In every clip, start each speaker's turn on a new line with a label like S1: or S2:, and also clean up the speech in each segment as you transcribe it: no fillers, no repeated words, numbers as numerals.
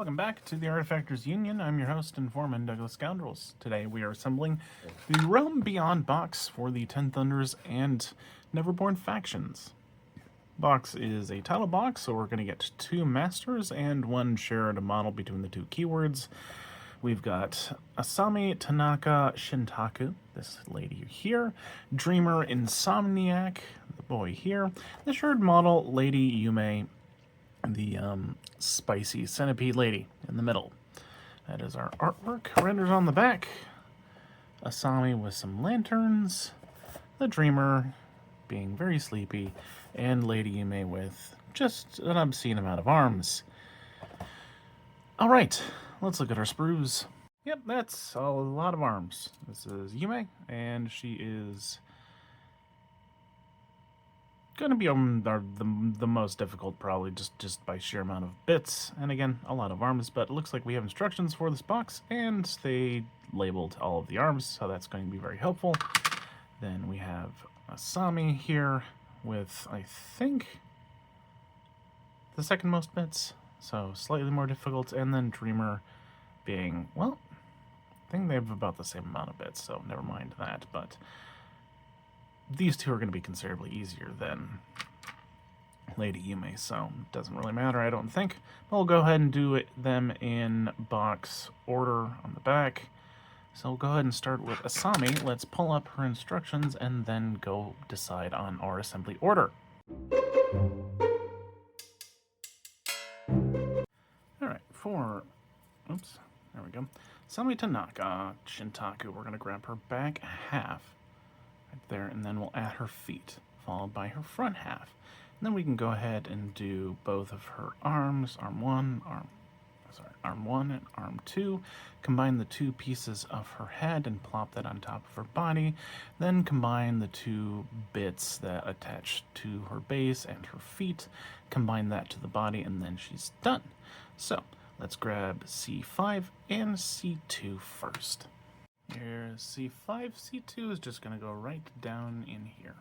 S1: Welcome back to the Artefactors Union. I'm your host and foreman, Douglas Scoundrels. Today we are assembling the Realm Beyond box for the Ten Thunders and Neverborn factions. Box is a title box, so we're going to get 2 masters and 1 shared model between the 2 keywords. We've got Asami, Tanaka, Shintaku, this lady here, Dreamer, Insomniac, the boy here, the shared model, Lady Yume, the spicy centipede lady in the middle. That is our artwork. Renders on the back. Asami with some lanterns. The Dreamer being very sleepy. And Lady Yume with just an obscene amount of arms. Alright, let's look at our sprues. Yep, that's a lot of arms. This is Yume, and she is going to be the most difficult, probably just by sheer amount of bits, and again, a lot of arms, but it looks like we have instructions for this box, and they labeled all of the arms, so that's going to be very helpful. Then we have Asami here with, I think, the second most bits, so slightly more difficult, and then Dreamer being, well, I think they have about the same amount of bits, so never mind that, but these two are going to be considerably easier than Lady Yume, so it doesn't really matter, I don't think. But we'll go ahead and do them in box order on the back. So we'll go ahead and start with Asami. Let's pull up her instructions and then go decide on our assembly order. Alright, oops, there we go. Asami Tanaka, Shintaku, we're going to grab her back half. Right there, and then we'll add her feet, followed by her front half. And then we can go ahead and do both of her arms, arm 1 and arm 2, combine the 2 pieces of her head and plop that on top of her body, then combine the 2 bits that attach to her base and her feet, combine that to the body, and then she's done. So, let's grab C5 and C2 first. Here's C5, C2 is just going to go right down in here.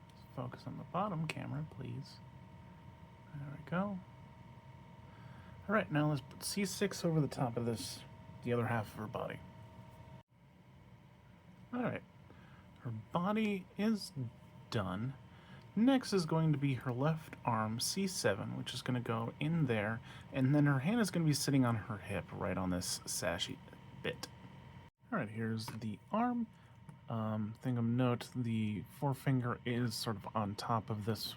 S1: Let's focus on the bottom camera, please. There we go. Alright, now let's put C6 over the top of this, the other half of her body. Alright, her body is done. Next is going to be her left arm, C7, which is going to go in there, and then her hand is going to be sitting on her hip, right on this sashy bit. Alright, here's the arm. Thing of note, the forefinger is sort of on top of this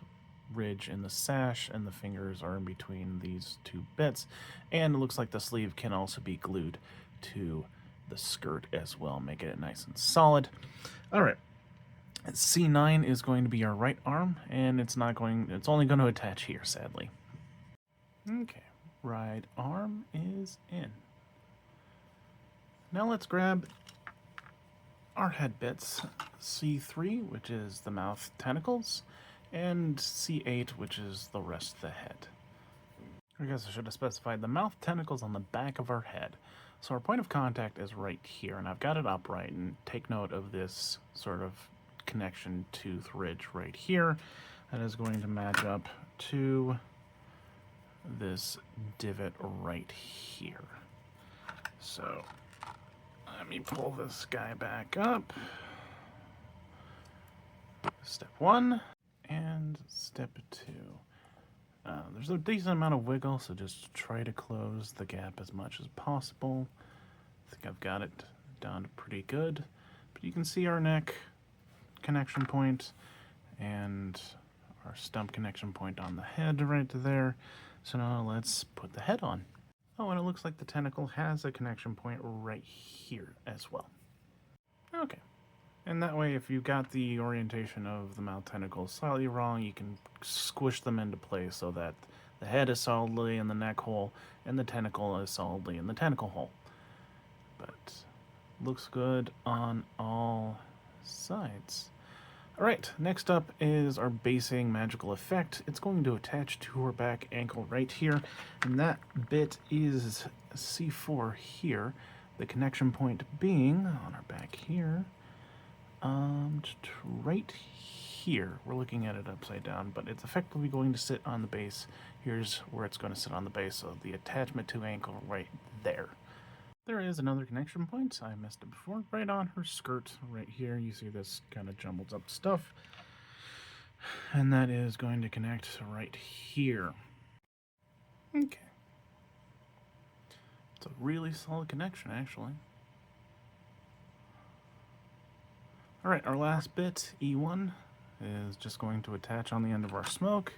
S1: ridge in the sash, and the fingers are in between these 2 bits, and it looks like the sleeve can also be glued to the skirt as well, making it nice and solid. Alright. C9 is going to be our right arm, and it's only going to attach here, sadly. Okay, right arm is in. Now let's grab our head bits, C3, which is the mouth tentacles, and C8, which is the rest of the head. I guess I should have specified the mouth tentacles on the back of our head. So our point of contact is right here, and I've got it upright, and take note of this sort of connection tooth ridge right here. That is going to match up to this divot right here. So let me pull this guy back up. Step 1 and step 2. There's a decent amount of wiggle, so just try to close the gap as much as possible. I think I've got it down to pretty good, but you can see our neck connection point and our stump connection point on the head right there. So now let's put the head on. Oh, and it looks like the tentacle has a connection point right here as well. Okay, and that way if you got the orientation of the mouth tentacles slightly wrong, you can squish them into place so that the head is solidly in the neck hole and the tentacle is solidly in the tentacle hole. But looks good on all sides. Alright, next up is our basing magical effect. It's going to attach to her back ankle right here, and that bit is C4 here. The connection point being on our back here, right here. We're looking at it upside down, but it's effectively going to sit on the base. Here's where it's going to sit on the base, so the attachment to ankle right there. There is another connection point. I missed it before. Right on her skirt right here. You see this kind of jumbled up stuff. And that is going to connect right here. Okay. It's a really solid connection, actually. Alright, our last bit, E1, is just going to attach on the end of our smoke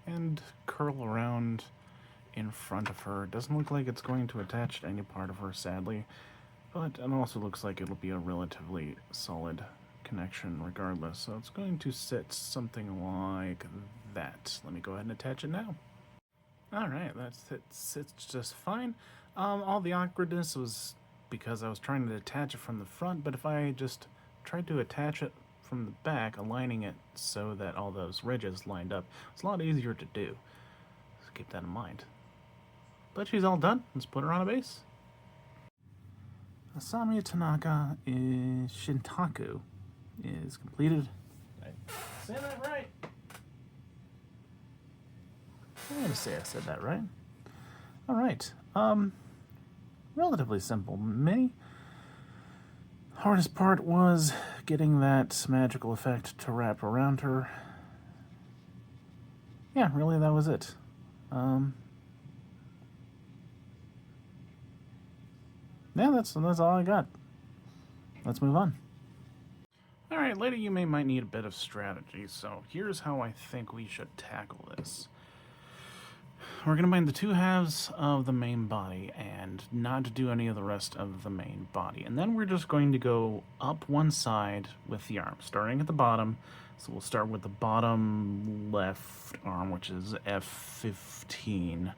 S1: and curl around in front of her. It doesn't look like it's going to attach to any part of her, sadly, but it also looks like it'll be a relatively solid connection regardless. So it's going to sit something like that. Let me go ahead and attach it now. Alright, that sits just fine. All the awkwardness was because I was trying to attach it from the front, but if I just tried to attach it from the back, aligning it so that all those ridges lined up, it's a lot easier to do. So keep that in mind. But she's all done. Let's put her on a base. Asami Tanaka is Shintaku is completed. Did I say that right? I'm gonna say I said that right. Alright. Relatively simple mini. Hardest part was getting that magical effect to wrap around her. Yeah, really, that was it. Yeah, that's all I got. Let's move on. Alright, later Yume might need a bit of strategy, so here's how I think we should tackle this. We're going to bind the two halves of the main body and not do any of the rest of the main body. And then we're just going to go up one side with the arm, starting at the bottom. So we'll start with the bottom left arm, which is F15,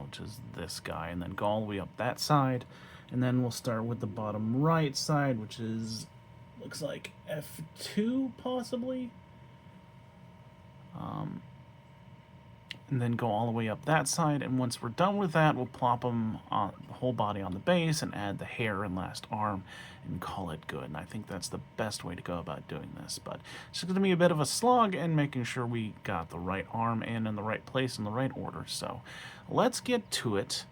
S1: which is this guy, and then go all the way up that side. And then we'll start with the bottom right side, which is, looks like F2 possibly. And then go all the way up that side, and once we're done with that, we'll plop them on the whole body on the base and add the hair and last arm and call it good. And I think that's the best way to go about doing this, but it's going to be a bit of a slog and making sure we got the right arm in the right place in the right order. So let's get to it.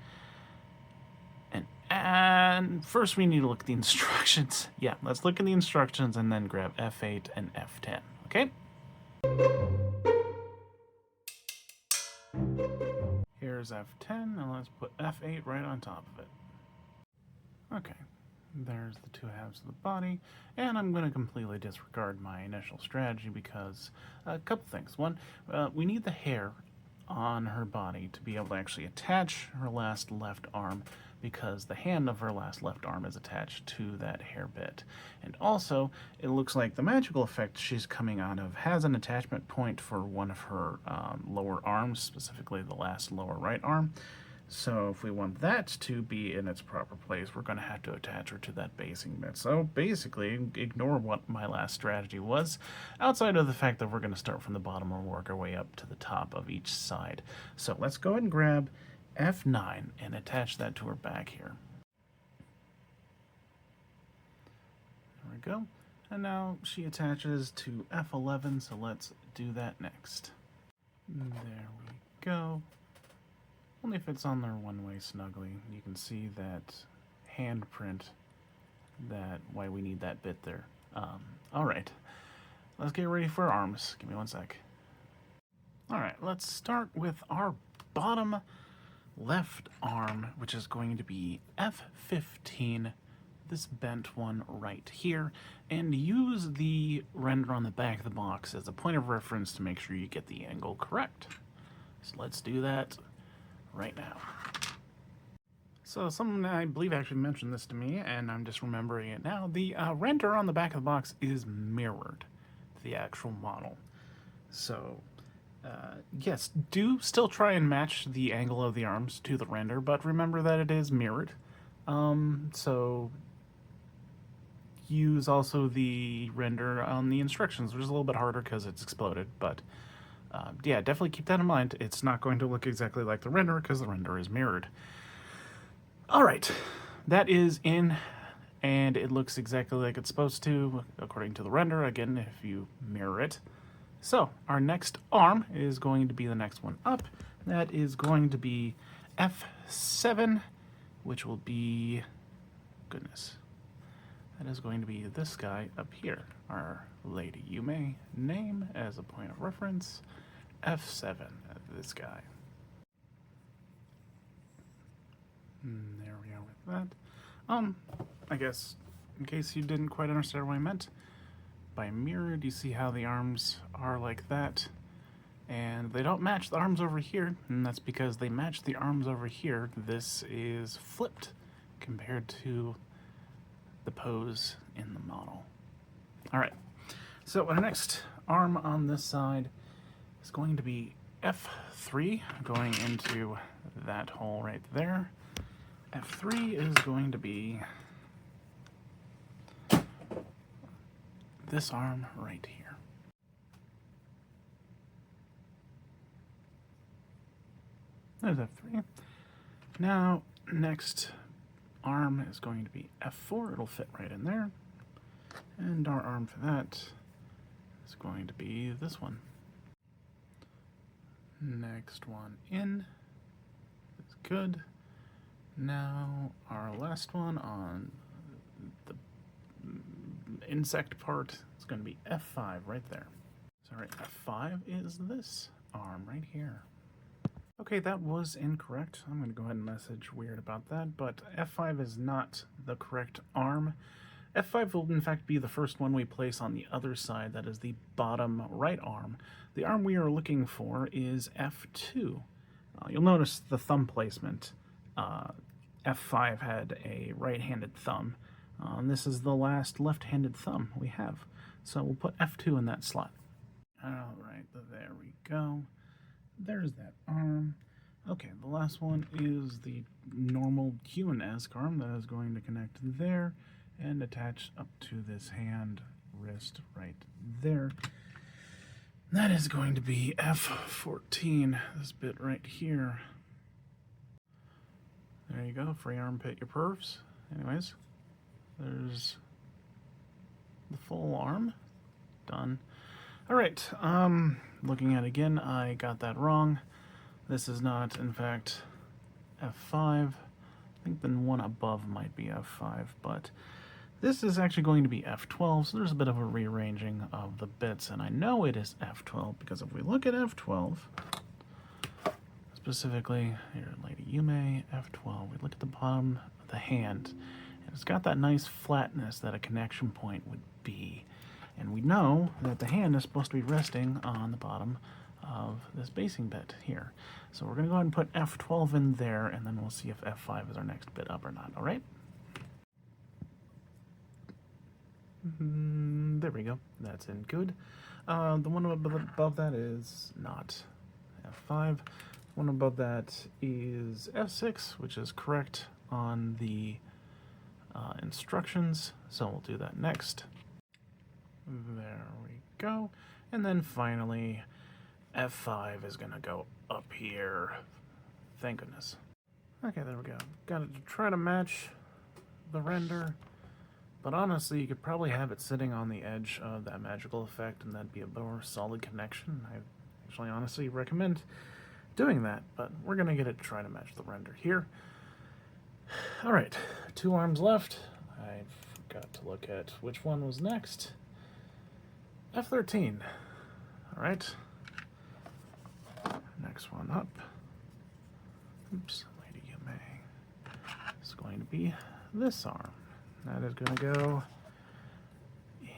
S1: And first we need to look at the instructions. Yeah, let's look at the instructions and then grab F8 and F10, okay? Here's F10, and let's put F8 right on top of it. Okay, there's the two halves of the body, and I'm going to completely disregard my initial strategy because a couple things. One, we need the hair on her body to be able to actually attach her last left arm, because the hand of her last left arm is attached to that hair bit. And also, it looks like the magical effect she's coming out of has an attachment point for one of her lower arms, specifically the last lower right arm. So if we want that to be in its proper place, we're going to have to attach her to that basing bit. So basically, ignore what my last strategy was, outside of the fact that we're going to start from the bottom and work our way up to the top of each side. So let's go ahead and grab F9 and attach that to her back here. There we go. And now she attaches to F11, so let's do that next. There we go. Only fits on there one way snugly. You can see that handprint, that why we need that bit there. Alright, let's get ready for arms. Give me one sec. Alright, let's start with our bottom left arm, which is going to be F15, this bent one right here, and use the render on the back of the box as a point of reference to make sure you get the angle correct. So let's do that right now. So someone, I believe, actually mentioned this to me, and I'm just remembering it now. The render on the back of the box is mirrored to the actual model. So yes, do still try and match the angle of the arms to the render, but remember that it is mirrored. So use also the render on the instructions, which is a little bit harder because it's exploded, but yeah, definitely keep that in mind. It's not going to look exactly like the render because the render is mirrored. Alright, that is in and it looks exactly like it's supposed to, according to the render, again, if you mirror it. So, our next arm is going to be the next one up. That is going to be F7, which will be, goodness, that is going to be this guy up here, our Lady Yume name as a point of reference, F7, this guy. There we are with that. I guess, in case you didn't quite understand what I meant, by mirrored, you see how the arms are like that, and they don't match the arms over here, and that's because they match the arms over here. This is flipped compared to the pose in the model. Alright, so our next arm on this side is going to be F3, going into that hole right there. F3 is going to be this arm right here. There's F3. Now, next arm is going to be F4. It'll fit right in there. And our arm for that is going to be this one. Next one in. It's good. Now, our last one on the insect part is going to be F5 right there. Sorry, F5 is this arm right here. Okay, that was incorrect. I'm going to go ahead and message weird about that, but F5 is not the correct arm. F5 will in fact be the first one we place on the other side, that is the bottom right arm. The arm we are looking for is F2. You'll notice the thumb placement. F5 had a right-handed thumb. And this is the last left-handed thumb we have. So we'll put F2 in that slot. Alright, there we go. There's that arm. Okay, the last one is the normal human-esque arm that is going to connect there and attach up to this hand, wrist right there. That is going to be F14, this bit right here. There you go, free armpit your pervs. Anyways, there's the full arm. Done. Alright, looking at it again, I got that wrong. This is not, in fact, F5. I think the one above might be F5, but this is actually going to be F12, so there's a bit of a rearranging of the bits, and I know it is F12 because if we look at F12, specifically, here, Lady Yume, F12, we look at the bottom of the hand, and it's got that nice flatness that a connection point would be. And we know that the hand is supposed to be resting on the bottom of this basing bit here. So we're going to go ahead and put F12 in there, and then we'll see if F5 is our next bit up or not, alright? There we go. That's in good. The one above that is not F5. The one above that is F6, which is correct on the instructions. So we'll do that next. There we go. And then finally, F5 is going to go up here. Thank goodness. Okay, there we go. Got to try to match the render. But honestly, you could probably have it sitting on the edge of that magical effect, and that'd be a more solid connection. I actually honestly recommend doing that, but we're going to get it to try to match the render here. Alright, 2 arms left. I forgot to look at which one was next. F13. Alright. Next one up. Oops, Lady Yume. It's going to be this arm. That is going to go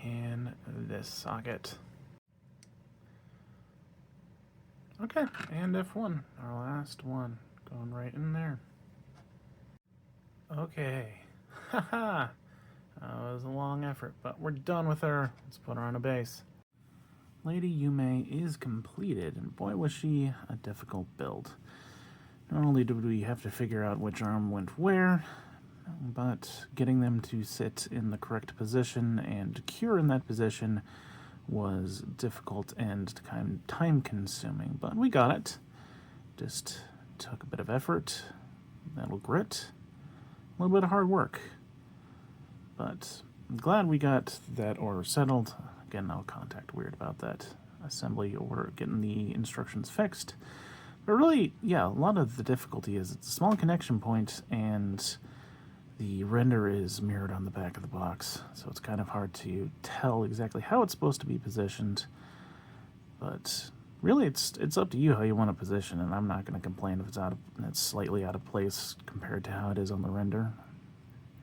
S1: in this socket. Okay, and F1, our last one, going right in there. Okay, haha, that was a long effort, but we're done with her. Let's put her on a base. Lady Yume is completed, and boy was she a difficult build. Not only did we have to figure out which arm went where, but getting them to sit in the correct position and cure in that position was difficult and kind of time-consuming, but we got it. Just took a bit of effort, a little grit, a little bit of hard work. But I'm glad we got that order settled. Again, I'll contact Weird about that assembly order, getting the instructions fixed. But really, yeah, a lot of the difficulty is it's a small connection point, and the render is mirrored on the back of the box, so it's kind of hard to tell exactly how it's supposed to be positioned. But really, it's up to you how you want to position, and I'm not going to complain if it's slightly out of place compared to how it is on the render.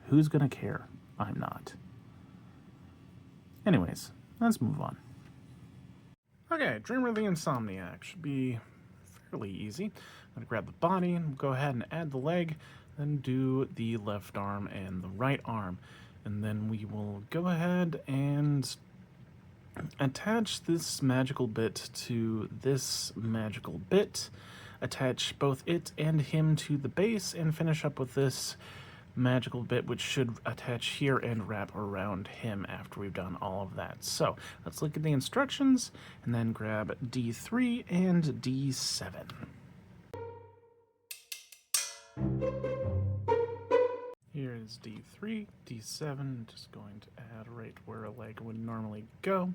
S1: Who's going to care? I'm not. Anyways, let's move on. Okay, Dreamer of the Insomniac should be fairly easy. I'm going to grab the body and go ahead and add the leg, then do the left arm and the right arm. And then we will go ahead and attach this magical bit to this magical bit, attach both it and him to the base, and finish up with this magical bit, which should attach here and wrap around him after we've done all of that. So let's look at the instructions and then grab D3 and D7. Here is D3, D7, just going to add right where a leg would normally go.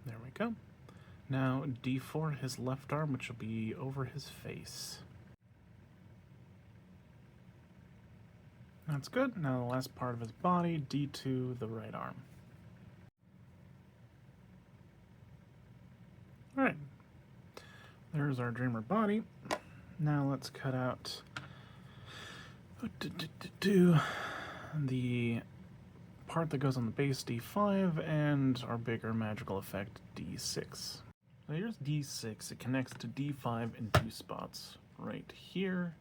S1: There we go. Now D4, his left arm, which will be over his face. That's good. Now the last part of his body, D2, the right arm. Alright. There's our Dreamer body. Now let's cut out the part that goes on the base, D5, and our bigger magical effect, D6. So here's D6. It connects to D5 in two spots. Right here,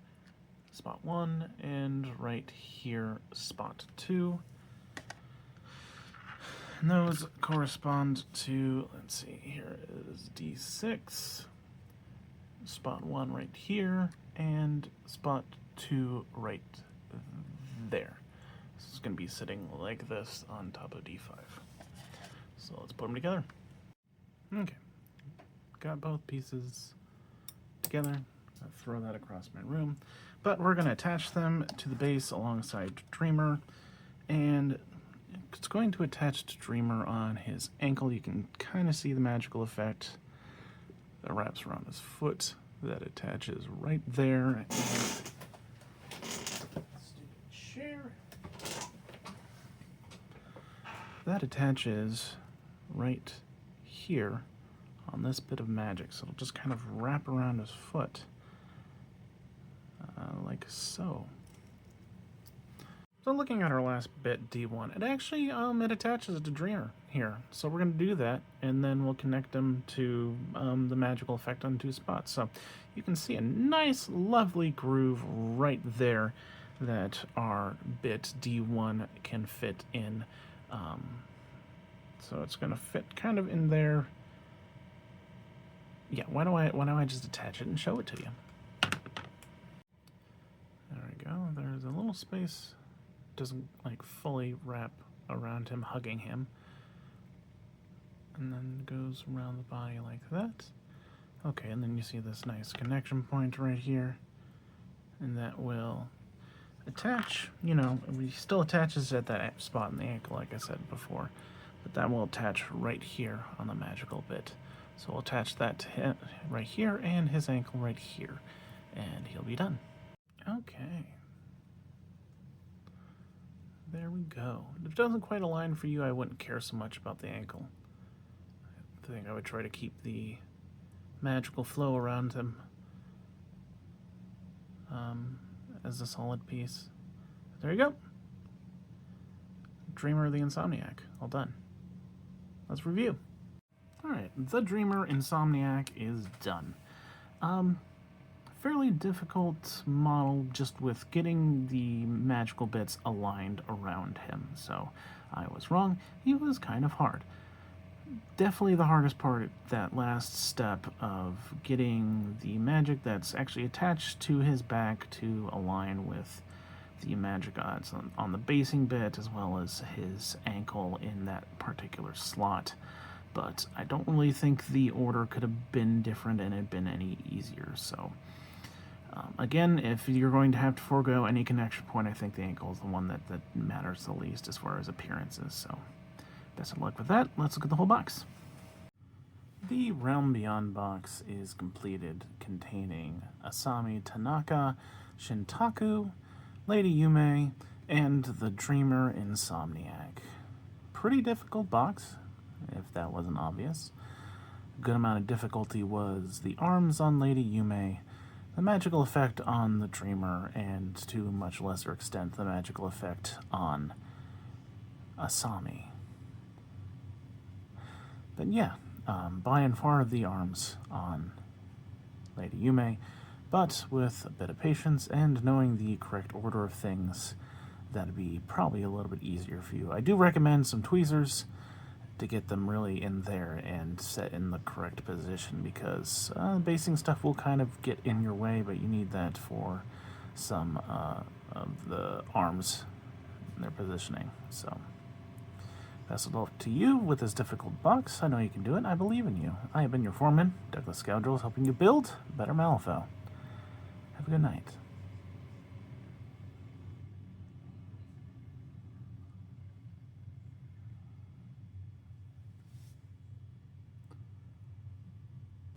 S1: spot 1, and right here, spot 2. And those correspond to, let's see, here is D6, spot 1 right here, and spot 2 right there. This is going to be sitting like this on top of D5. So let's put them together. Okay. Got both pieces together. I'll throw that across my room. But we're going to attach them to the base alongside Dreamer. And it's going to attach to Dreamer on his ankle. You can kind of see the magical effect that wraps around his foot. That attaches right there. Chair. That attaches right here on this bit of magic, so it'll just kind of wrap around his foot, like so. So looking at our last bit, D1, it actually it attaches to Dreamer here. So we're going to do that, and then we'll connect them to the magical effect on two spots. So you can see a nice, lovely groove right there that our bit D1 can fit in. So it's going to fit kind of in there. Yeah, why don't I just attach it and show it to you? There we go. There's a little space. Doesn't like fully wrap around him, hugging him. And then goes around the body like that. Okay, and then you see this nice connection point right here. And that will attach, you know, it still attaches at that spot in the ankle, like I said before. But that will attach right here on the magical bit. So we'll attach that to him right here and his ankle right here. And he'll be done. Okay. There we go. If it doesn't quite align for you, I wouldn't care so much about the ankle. I think I would try to keep the magical flow around him as a solid piece. There you go. Dreamer of the Insomniac. All done. Let's review. Alright, the Dreamer Insomniac is done. Fairly difficult model just with getting the magical bits aligned around him, so I was wrong. He was kind of hard. Definitely the hardest part, that last step of getting the magic that's actually attached to his back to align with the magic odds on the basing bit as well as his ankle in that particular slot. But I don't really think the order could have been different and had been any easier, so Again, if you're going to have to forego any connection point, I think the ankle is the one that matters the least as far as appearances. So, best of luck with that. Let's look at the whole box. The Realm Beyond box is completed, containing Asami, Tanaka, Shintaku, Lady Yume, and the Dreamer Insomniac. Pretty difficult box, if that wasn't obvious. A good amount of difficulty was the arms on Lady Yume, the magical effect on the Dreamer, and to a much lesser extent, the magical effect on Asami. But yeah, by and far the arms on Lady Yume, but with a bit of patience and knowing the correct order of things, that'd be probably a little bit easier for you. I do recommend some tweezers to get them really in there and set in the correct position, because basing stuff will kind of get in your way, but you need that for some of the arms and their positioning. So, best of luck to you with this difficult box. I know you can do it. I believe in you. I have been your foreman, Douglas Scoundrels, helping you build better Malifaux. Have a good night.